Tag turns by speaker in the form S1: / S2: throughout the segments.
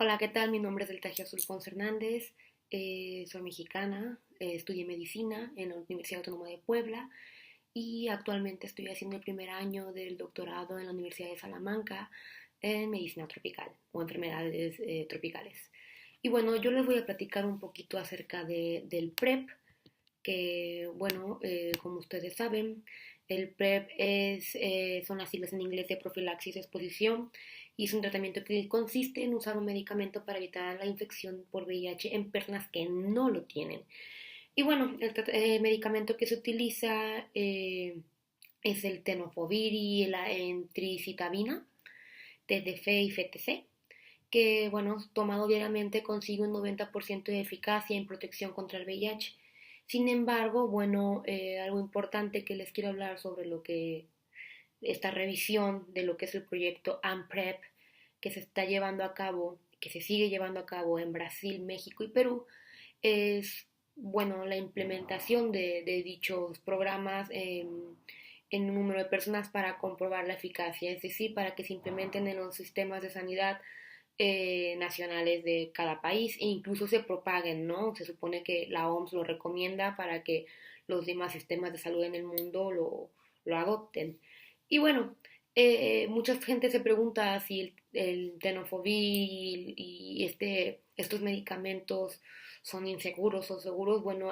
S1: Hola, ¿qué tal? Mi nombre es Deltagia Sulfons Hernández, soy mexicana, estudié medicina en la Universidad Autónoma de Puebla y actualmente estoy haciendo el primer año del doctorado en la Universidad de Salamanca en medicina tropical o enfermedades tropicales. Y bueno, yo les voy a platicar un poquito acerca del PrEP, que bueno, como ustedes saben, el PrEP son las siglas en inglés de profilaxis de exposición y es un tratamiento que consiste en usar un medicamento para evitar la infección por VIH en personas que no lo tienen. Y bueno, el medicamento que se utiliza es el tenofovir y la entricitabina, TDF y FTC, que bueno, tomado diariamente consigue un 90% de eficacia en protección contra el VIH. Sin embargo, bueno, algo importante que les quiero hablar sobre lo que esta revisión de lo que es el proyecto AMPREP que se está llevando a cabo, que se sigue llevando a cabo en Brasil, México y Perú, es bueno la implementación de dichos programas en un número de personas para comprobar la eficacia, es decir, para que se implementen en los sistemas de sanidad nacionales de cada país e incluso se propaguen, ¿no? Se supone que la OMS lo recomienda para que los demás sistemas de salud en el mundo lo adopten. Y bueno, mucha gente se pregunta si el tenofovir estos medicamentos son inseguros o seguros. Bueno,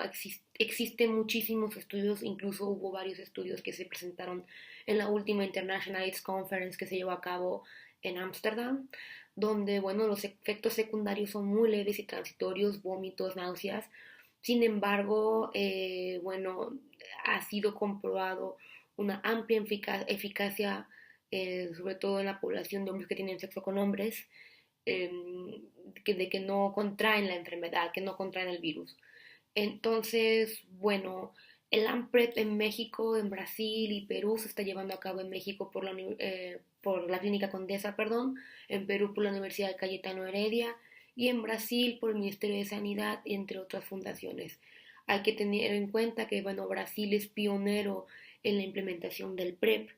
S1: existen muchísimos estudios, incluso hubo varios estudios que se presentaron en la última International AIDS Conference que se llevó a cabo en Ámsterdam, donde, bueno, los efectos secundarios son muy leves y transitorios, vómitos, náuseas. Sin embargo, bueno, ha sido comprobado una amplia eficacia, sobre todo en la población de hombres que tienen sexo con hombres, eh, de que no contraen la enfermedad, que no contraen el virus. Entonces, bueno, el AMPREP en México, en Brasil y Perú se está llevando a cabo en México por la Clínica Condesa, perdón, en Perú por la Universidad de Cayetano Heredia y en Brasil por el Ministerio de Sanidad, entre otras fundaciones. Hay que tener en cuenta que, bueno, Brasil es pionero en la implementación del PrEP,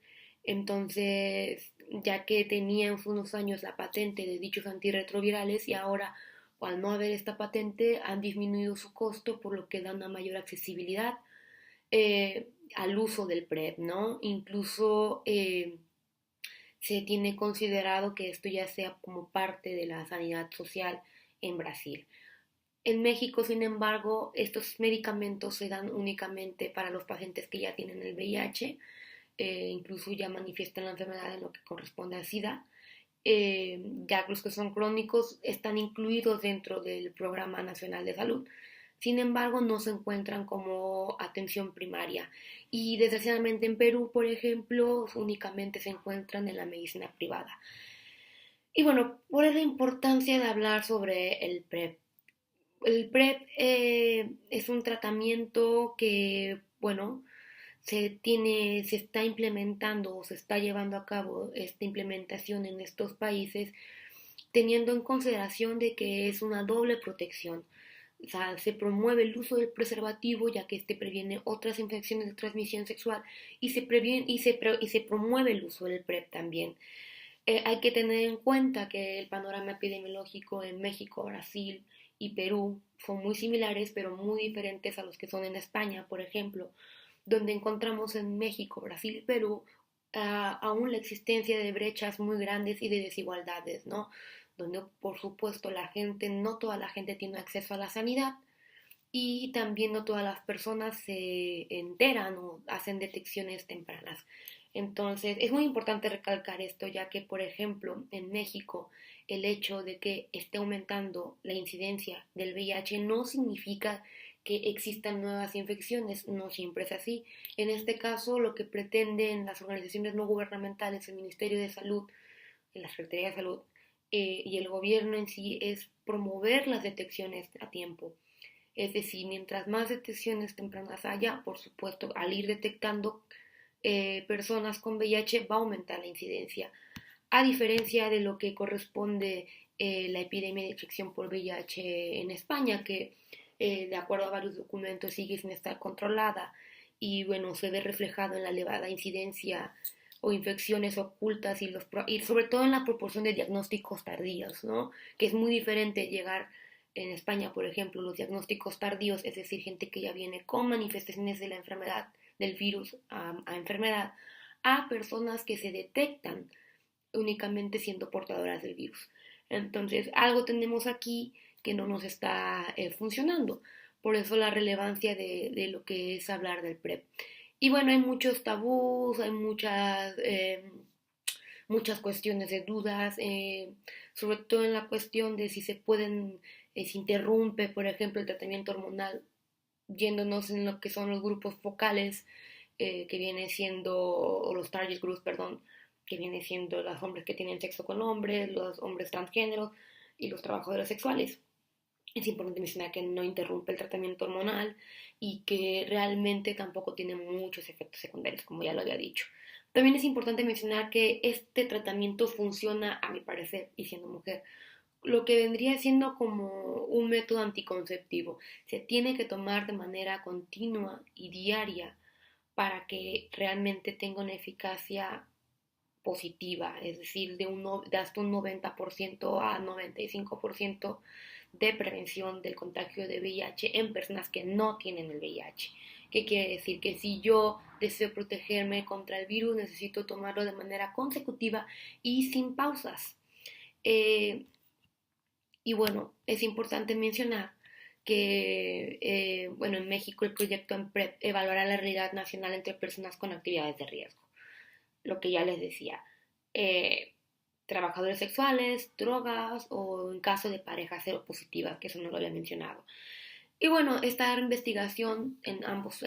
S1: entonces, ya que tenía hace unos años la patente de dichos antirretrovirales y ahora al no haber esta patente, han disminuido su costo, por lo que da una mayor accesibilidad al uso del PrEP, ¿no? Incluso se tiene considerado que esto ya sea como parte de la sanidad social en Brasil. En México, sin embargo, estos medicamentos se dan únicamente para los pacientes que ya tienen el VIH, incluso ya manifiestan la enfermedad en lo que corresponde a SIDA. Ya los que son crónicos están incluidos dentro del Programa Nacional de Salud. Sin embargo, no se encuentran como atención primaria. Y desgraciadamente en Perú, por ejemplo, únicamente se encuentran en la medicina privada. Y bueno, ¿cuál es la importancia de hablar sobre el PrEP? El PrEP es un tratamiento que, bueno, se está implementando o se está llevando a cabo esta implementación en estos países teniendo en consideración de que es una doble protección. O sea, se promueve el uso del preservativo ya que este previene otras infecciones de transmisión sexual y se, previene, y se promueve el uso del PrEP también. Hay que tener en cuenta que el panorama epidemiológico en México, Brasil y Perú son muy similares, pero muy diferentes a los que son en España, por ejemplo, donde encontramos en México, Brasil y Perú aún la existencia de brechas muy grandes y de desigualdades, ¿no? Donde por supuesto la gente, no toda la gente tiene acceso a la sanidad y también no todas las personas se enteran o hacen detecciones tempranas. Entonces, es muy importante recalcar esto, ya que, por ejemplo, en México, el hecho de que esté aumentando la incidencia del VIH no significa que existan nuevas infecciones, no siempre es así. En este caso, lo que pretenden las organizaciones no gubernamentales, el Ministerio de Salud, la Secretaría de Salud y el gobierno en sí es promover las detecciones a tiempo. Es decir, mientras más detecciones tempranas haya, por supuesto, al ir detectando personas con VIH va a aumentar la incidencia. A diferencia de lo que corresponde la epidemia de infección por VIH en España, que de acuerdo a varios documentos sigue sin estar controlada y bueno, se ve reflejado en la elevada incidencia o infecciones ocultas y sobre todo en la proporción de diagnósticos tardíos, ¿no? Que es muy diferente llegar en España, por ejemplo, los diagnósticos tardíos, es decir, gente que ya viene con manifestaciones de la enfermedad, del virus a enfermedad, a personas que se detectan únicamente siendo portadoras del virus. Entonces, algo tenemos aquí que no nos está funcionando. Por eso la relevancia de lo que es hablar del PrEP. Y bueno, hay muchos tabús, hay muchas cuestiones de dudas, sobre todo en la cuestión de si se pueden, se interrumpe, por ejemplo, el tratamiento hormonal, yéndonos en lo que son los grupos focales, que viene siendo, o los target groups, perdón, que viene siendo los hombres que tienen sexo con hombres, los hombres transgéneros y los trabajadores sexuales. Es importante mencionar que no interrumpe el tratamiento hormonal y que realmente tampoco tiene muchos efectos secundarios, como ya lo había dicho. También es importante mencionar que este tratamiento funciona, a mi parecer, y siendo mujer, lo que vendría siendo como un método anticonceptivo. Se tiene que tomar de manera continua y diaria para que realmente tenga una eficacia positiva, es decir, de hasta un 90% a 95% de prevención del contagio de VIH en personas que no tienen el VIH. ¿Qué quiere decir? Que si yo deseo protegerme contra el virus, necesito tomarlo de manera consecutiva y sin pausas. Eh, y bueno, es importante mencionar que, bueno, en México el proyecto EMPREP evaluará la realidad nacional entre personas con actividades de riesgo. Lo que ya les decía, eh, trabajadores sexuales, drogas o en caso de parejas seropositivas, que eso no lo había mencionado. Y bueno, esta investigación en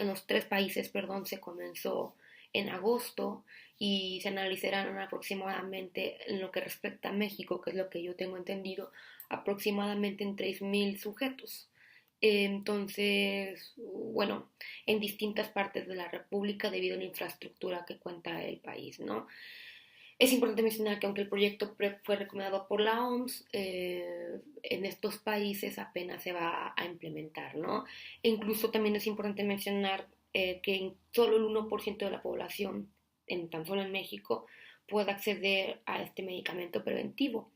S1: los tres países, perdón, se comenzó en agosto y se analizarán aproximadamente en lo que respecta a México, que es lo que yo tengo entendido, aproximadamente en 3.000 sujetos. Entonces, bueno, en distintas partes de la República debido a la infraestructura que cuenta el país, ¿no? Es importante mencionar que aunque el proyecto PrEP fue recomendado por la OMS, en estos países apenas se va a implementar, ¿no? E incluso también es importante mencionar que solo el 1% de la población, tan solo en México, puede acceder a este medicamento preventivo,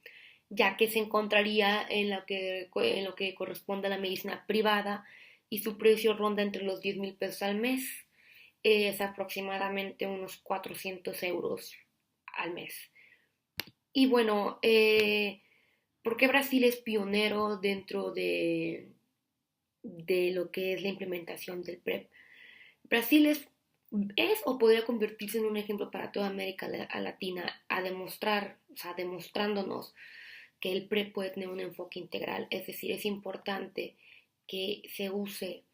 S1: ya que se encontraría en lo que corresponde a la medicina privada y su precio ronda entre los 10,000 pesos al mes, es aproximadamente unos 400 euros al mes. Y bueno, ¿por qué Brasil es pionero dentro de lo que es la implementación del PrEP? Brasil es o podría convertirse en un ejemplo para toda América Latina a demostrar, o sea, demostrándonos que el PrEP puede tener un enfoque integral, es decir, es importante que se use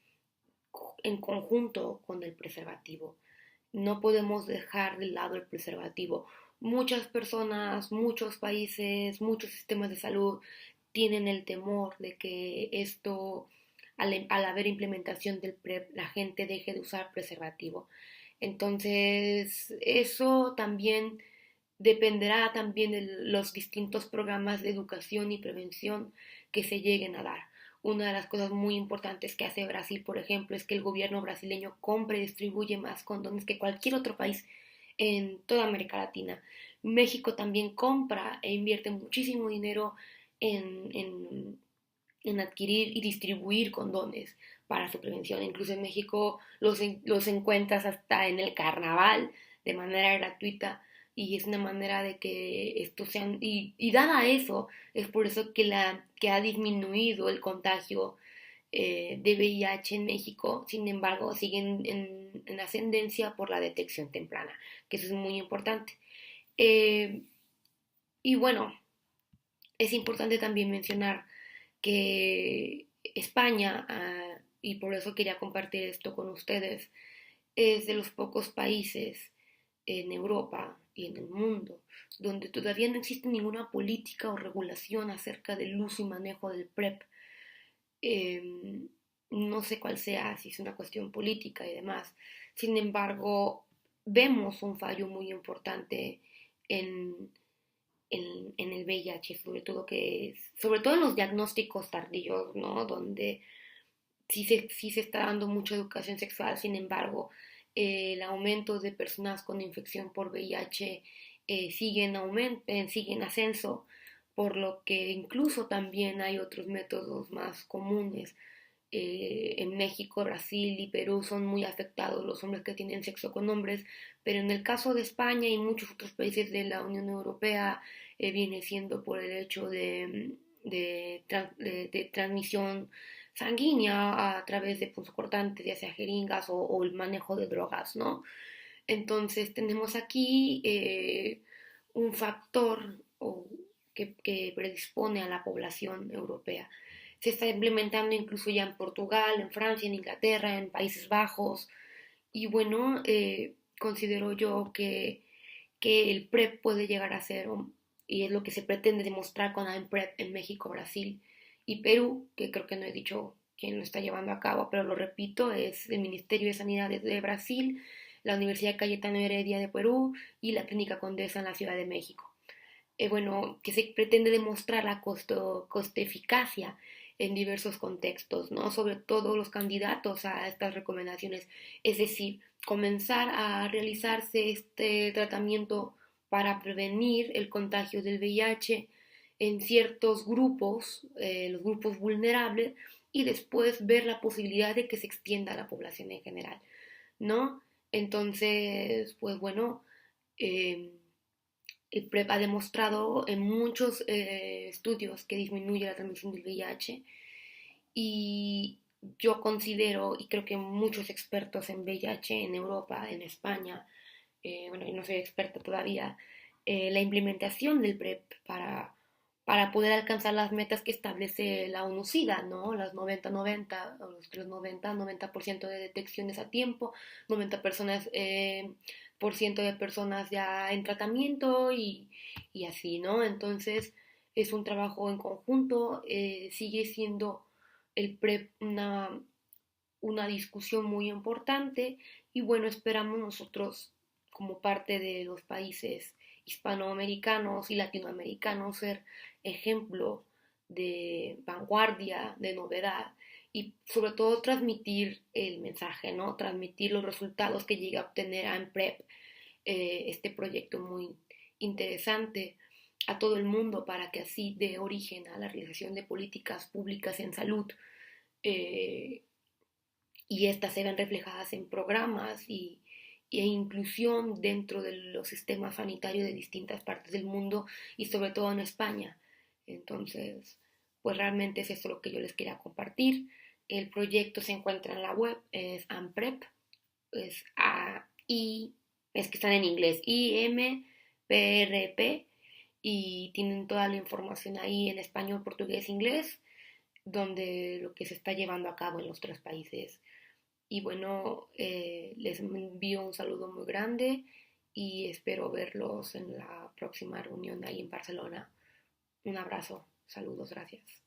S1: en conjunto con el preservativo. No podemos dejar de lado el preservativo. Muchas personas, muchos países, muchos sistemas de salud tienen el temor de que esto, al haber implementación del PrEP, la gente deje de usar preservativo. Entonces, eso también dependerá también de los distintos programas de educación y prevención que se lleguen a dar. Una de las cosas muy importantes que hace Brasil, por ejemplo, es que el gobierno brasileño compra y distribuye más condones que cualquier otro país en toda América Latina. México también compra e invierte muchísimo dinero en adquirir y distribuir condones para su prevención. Incluso en México los encuentras hasta en el carnaval de manera gratuita y es una manera de que esto sean y dada eso es por eso que ha disminuido el contagio de VIH en México. Sin embargo, siguen en ascendencia por la detección temprana, que eso es muy importante. Eh, y bueno, es importante también mencionar que España, y por eso quería compartir esto con ustedes, es de los pocos países en Europa y en el mundo donde todavía no existe ninguna política o regulación acerca del uso y manejo del PrEP. Eh, no sé cuál sea, si es una cuestión política y demás. Sin embargo, vemos un fallo muy importante en, en el VIH, sobre todo en los diagnósticos tardíos, ¿no? Donde sí se está dando mucha educación sexual, sin embargo, el aumento de personas con infección por VIH sigue en ascenso, por lo que incluso también hay otros métodos más comunes. En México, Brasil y Perú son muy afectados los hombres que tienen sexo con hombres, pero en el caso de España y muchos otros países de la Unión Europea viene siendo por el hecho de transmisión sanguínea a través de punzocortantes, ya sea jeringas o el manejo de drogas, ¿no? Entonces tenemos aquí un factor que predispone a la población europea. Se está implementando incluso ya en Portugal, en Francia, en Inglaterra, en Países Bajos. Y bueno, considero yo que el PrEP puede llegar a ser, y es lo que se pretende demostrar con el PrEP en México, Brasil y Perú, que creo que no he dicho quién lo está llevando a cabo, pero lo repito, es el Ministerio de Sanidad de Brasil, la Universidad Cayetano Heredia de Perú y la Clínica Condesa en la Ciudad de México. Bueno, que se pretende demostrar la coste-eficacia en diversos contextos, ¿no? Sobre todo los candidatos a estas recomendaciones, es decir, comenzar a realizarse este tratamiento para prevenir el contagio del VIH en ciertos grupos, los grupos vulnerables, y después ver la posibilidad de que se extienda a la población en general, ¿no? Entonces, pues bueno, eh, el PrEP ha demostrado en muchos estudios que disminuye la transmisión del VIH y yo considero, y creo que muchos expertos en VIH en Europa, en España, bueno, yo no soy experta todavía, la implementación del PrEP para poder alcanzar las metas que establece la ONU-SIDA, ¿no? Las 90-90, o los 90% de detecciones a tiempo, 90 personas, por ciento de personas ya en tratamiento y así, ¿no? Entonces es un trabajo en conjunto, sigue siendo el PrEP una discusión muy importante y bueno, esperamos nosotros como parte de los países hispanoamericanos y latinoamericanos ser ejemplo de vanguardia, de novedad y sobre todo transmitir el mensaje, ¿no? Transmitir los resultados que llega a obtener AMPREP, este proyecto muy interesante a todo el mundo para que así dé origen a la realización de políticas públicas en salud eh, y estas se ven reflejadas en programas e inclusión dentro de los sistemas sanitarios de distintas partes del mundo y sobre todo en España. Entonces, pues realmente es eso lo que yo les quería compartir. El proyecto se encuentra en la web, es AMPREP, es es que están en inglés, IMPRP, y tienen toda la información ahí en español, portugués, inglés, donde lo que se está llevando a cabo en los tres países. Y bueno, les envío un saludo muy grande y espero verlos en la próxima reunión ahí en Barcelona. Un abrazo, saludos, gracias.